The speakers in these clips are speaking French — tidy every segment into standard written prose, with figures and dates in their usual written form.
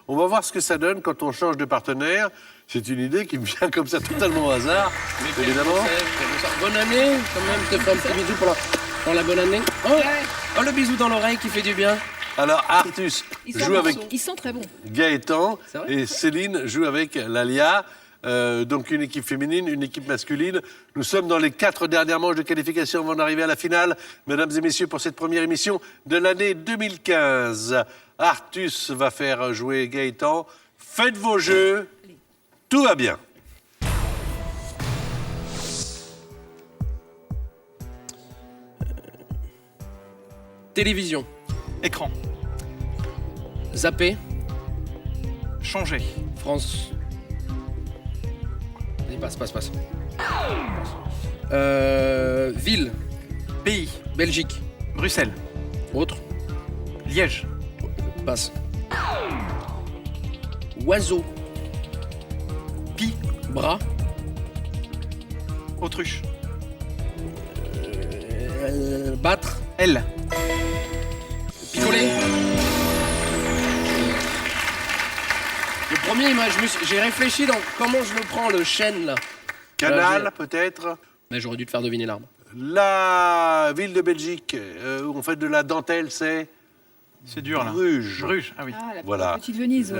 On va voir ce que ça donne quand on change de partenaire. C'est une idée qui me vient comme ça, totalement au hasard, évidemment. Bonne année, quand même, te fais un petit bisou pour la bonne année. Oh, le bisou dans l'oreille qui fait du bien. Alors, Artus joue avec Ils sont très bons. Gaëtan C'est vrai et Céline joue avec Lalia. Donc une équipe féminine, une équipe masculine. Nous sommes dans les 4 dernières manches de qualification avant d'arriver à la finale. Mesdames et messieurs, pour cette première émission de l'année 2015, Artus va faire jouer Gaëtan. Faites vos jeux, tout va bien. Télévision, Écran. zappé, Changer. France. Allez, passe. Ville, Pays. Belgique, Bruxelles. autre, Liège. passe. Oiseau, Pie. bras, Autruche. battre, L. picoler. Le premier, j'ai réfléchi dans comment je le prends, le chêne, là. Canal, peut-être. Mais j'aurais dû te faire deviner l'arbre. La ville de Belgique où on fait de la dentelle, c'est C'est dur, là. Bruges. Bruges, ah oui. Ah, la Voilà. petite Venise. Ouais.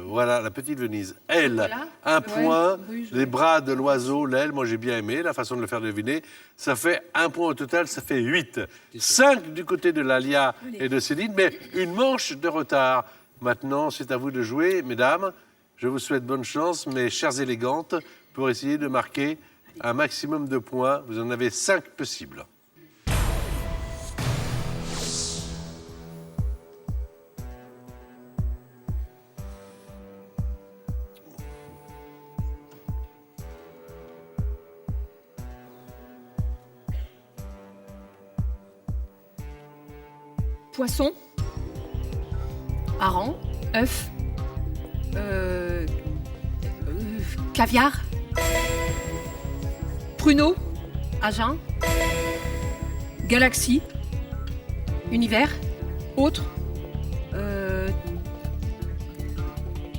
Voilà, la petite Venise. Elle, Voilà. un Ouais, point. Bruges, Les ouais. bras de l'oiseau, l'aile, moi j'ai bien aimé la façon de le faire deviner. Ça fait 1 point au total, ça fait 8. 5 du côté de Lalia et de Céline, mais une manche de retard. Maintenant, c'est à vous de jouer, mesdames. Je vous souhaite bonne chance, mes chères élégantes, pour essayer de marquer un maximum de points. Vous en avez 5 possibles. Poisson. Hareng. œuf. Caviar. Pruneau. Agen. Galaxie. Univers. Autre.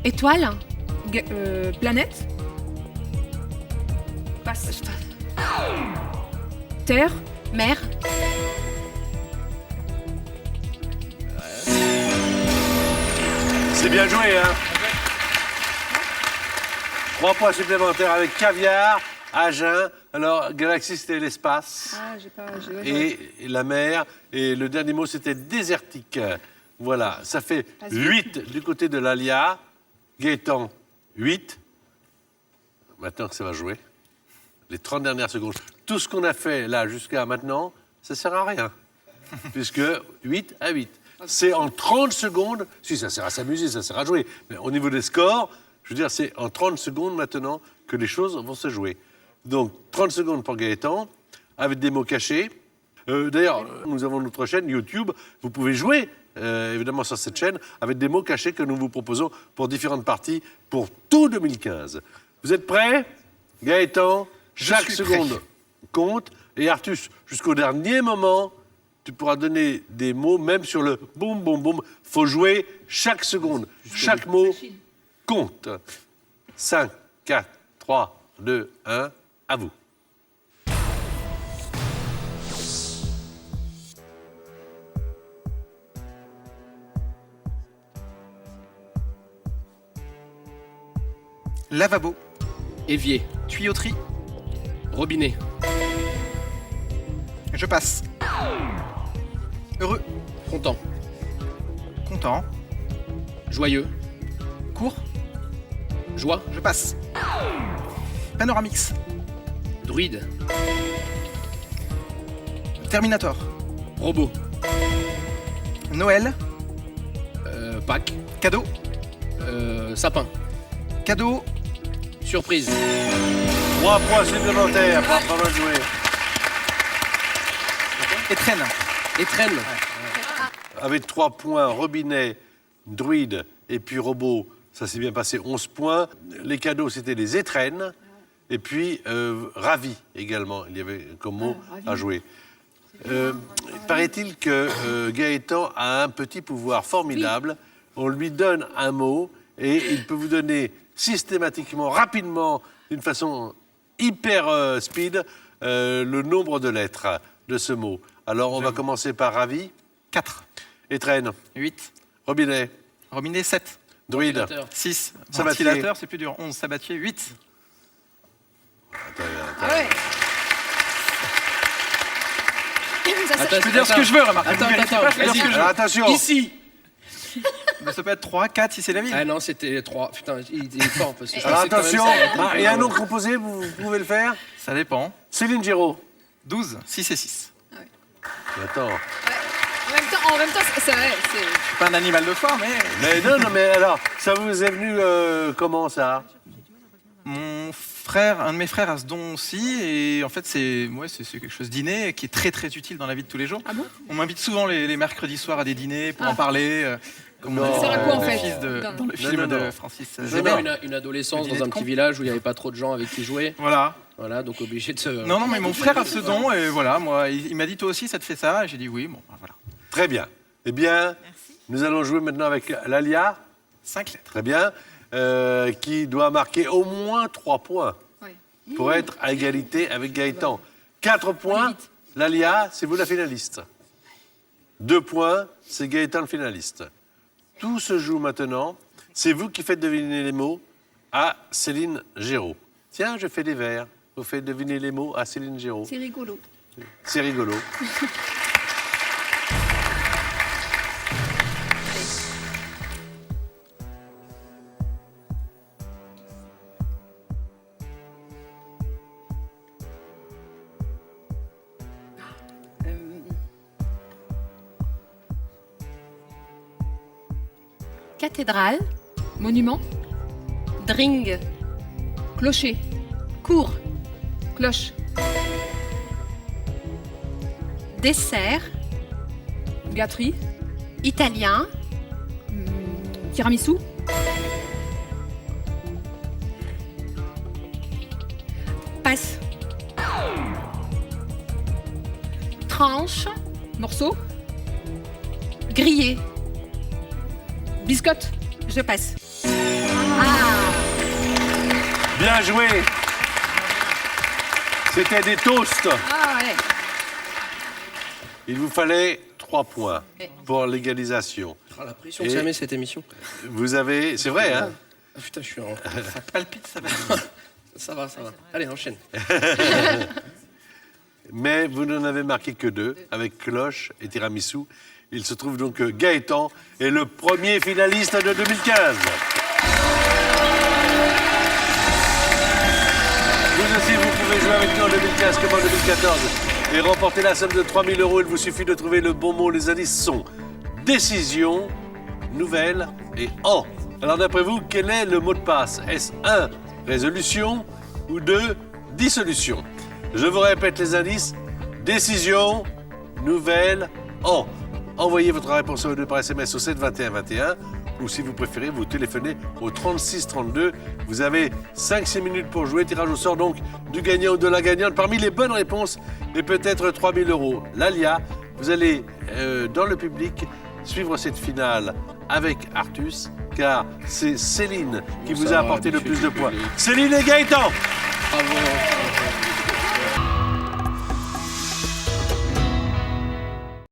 Étoile. Planète. Passe. Terre. Mer. C'est bien joué, hein? 3 points supplémentaires avec caviar, Agen. Alors, Galaxie, c'était l'espace. Ah, j'ai pas. Et la mer. Et le dernier mot, c'était désertique. Voilà, ça fait 8 du côté de l'Alia. Gaëtan, 8. Maintenant que ça va jouer. Les 30 dernières secondes. Tout ce qu'on a fait là jusqu'à maintenant, ça sert à rien. Puisque 8 à 8. C'est en 30 secondes. Si, ça sert à s'amuser, ça sert à jouer. Mais au niveau des scores, je veux dire, c'est en 30 secondes maintenant que les choses vont se jouer. Donc, 30 secondes pour Gaëtan, avec des mots cachés. D'ailleurs, nous avons notre chaîne YouTube. Vous pouvez jouer, évidemment, sur cette chaîne, avec des mots cachés que nous vous proposons pour différentes parties, pour tout 2015. Vous êtes prêts? Gaëtan, chaque seconde compte. Et Artus, jusqu'au dernier moment, tu pourras donner des mots, même sur le boum, boum, boum. Il faut jouer chaque seconde. Chaque mot compte. 5, 4, 3, 2, 1, à vous. Lavabo. Évier, Tuyauterie. robinet, Je passe. Heureux. content, Content. joyeux, Court. joie, Je passe. Panoramix. druide, Terminator. robot, Noël. Pâques, Cadeau. sapin, Cadeau. surprise, 3 points supplémentaires. Pas mal joué. Étrenne. étrenne, Avec 3 points, robinet, druide et puis robot, ça s'est bien passé, 11 points. Les cadeaux, c'était les étrennes. Et puis, ravi également, il y avait comme mot à jouer. Paraît-il que Gaëtan a un petit pouvoir formidable. on lui donne un mot et il peut vous donner systématiquement, rapidement, d'une façon hyper speed, le nombre de lettres de ce mot. Alors, on va commencer par Ravi, 4. Étrennes, 8. Robinet, Robinet, 7. Druide. Ventilateur. 6. Sabatier. Ventilateur, c'est plus dur. 11. Sabatier, 8. Ah ouais. Attends, Je peux dire ce que je veux, remarque. Attends, Vous vérifiez attends, pas, je peux dire vas-y. ce que je Alors, veux. attention, Ici. Mais ça peut être 3, 4 si c'est la ville. Ah non, c'était 3. Putain, il est fort. Parce que je alors pensais quand même attention, ça. il y a un nom composé, vous pouvez le faire. Ça dépend. Céline Giraud. 12, 6 et 6. Attends. En même temps, c'est vrai. Je suis pas un animal de foire, mais Mais non, mais alors, ça vous est venu comment ça? mon frère, un de mes frères a ce don aussi, et en fait c'est quelque chose d'inné et qui est très très utile dans la vie de tous les jours. Ah bon? On m'invite souvent les mercredis soirs à des dîners pour Ah. en parler. Comme Non. on dit, Ça sert à quoi, en le fait fils dans le Non, film non, non. de Francis Je Weber. une adolescence Le dans dîner un de petit con. village où il n'y avait pas trop de gens avec qui jouer. Voilà. Voilà, donc obligé de se. Non, mais mon frère a ce don, et voilà, moi, il m'a dit toi aussi ça te fait ça, et j'ai dit oui, bon, ben, voilà. Très bien. Eh bien, nous allons jouer maintenant avec Lalia. 5 lettres. Très bien. Qui doit marquer au moins 3 points Ouais. pour être à égalité avec Gaëtan. 4 points, vite. Lalia, c'est vous la finaliste. 2 points, c'est Gaëtan le finaliste. Tout se joue maintenant. C'est vous qui faites deviner les mots à Céline Géraud. Tiens, je fais des vers. Vous faites deviner les mots à Céline Géraud. C'est rigolo. C'est rigolo. Cathédrale. Monument. Dring. Clocher. Cour. Cloche. Dessert. Gâterie. Italien. Tiramisu. Passe. Tranche. Morceau. Grillé. Biscotte. Je passe. Bien joué. C'était des toasts. Ah ouais. Il vous fallait 3 points pour l'égalisation. Ah, la pression que ça met cette émission. Vous avez... C'est vrai, hein? Ah putain, je suis en. Ça palpite, ça va. Ça va, ça va. Allez, enchaîne. Mais vous n'en avez marqué que 2, avec Cloche et Tiramisu. Il se trouve donc que Gaëtan est le premier finaliste de 2015. Vous aussi, vous pouvez jouer avec nous en 2015 comme en 2014 et remporter la somme de 3 000 €. Il vous suffit de trouver le bon mot. Les indices sont décision, nouvelle et en. Alors d'après vous, quel est le mot de passe? Est-ce 1, résolution ou 2, dissolution? Je vous répète les indices. Décision, nouvelle, en. Envoyez votre réponse au 2 par SMS au 7 21 21 ou si vous préférez, vous téléphonez au 36 32. Vous avez 5-6 minutes pour jouer. Tirage au sort donc du gagnant ou de la gagnante. Parmi les bonnes réponses, et peut-être 3 000 €. Lalia, vous allez dans le public suivre cette finale avec Artus, car c'est Céline qui Bon, vous ça a va, apporté le habitué plus de du points. public. Céline et Gaëtan. Bravo.